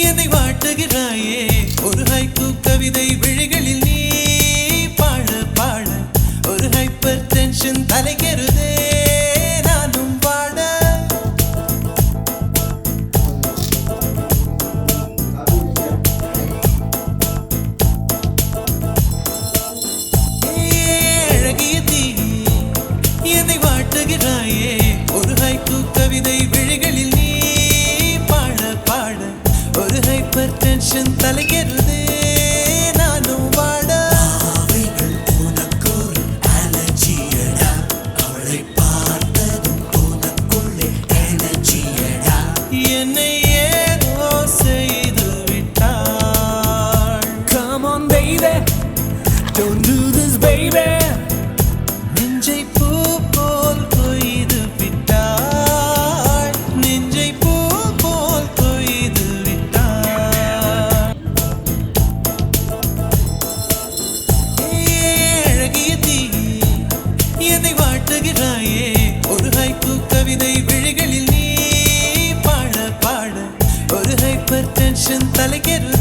என்னை வாட்டுகிறாயே ஒரு ஹைக்கூ கவிதை விழிகளில் நீ பாட பாட ஒரு ஹைப்பர் டென்ஷன் தலைகெறுதே நானும் பாட அழகிய தீ என்னை வாட்டுகிறாயே ஒரு ஹைக்கூ கவிதை விழிகளில் நீ பாட பாட ஒரு ஹைப்பர் டென்ஷன் தலைகெறுதே நானும் வாட அவைகள் உனக்கொரு அலர்ஜியடா அவளை பார்த்ததும் உனக்குள்ளே எனர்ஜியடா என்னை ஏதோ செய்து விட்டாள். Come on baby don't do this baby நெஞ்சை பூ போல் கொய்து விட்டாள். நெஞ்சை பூ போல் கொய்து விட்டாள். அழகிய தீ என்னை வாட்டுகிறாயே ஒரு ஹைக்கூ கவிதை விழிகளில் நீ பாட பாட ஒரு ஹைப்பர் டென்ஷன் தலைகெறுதே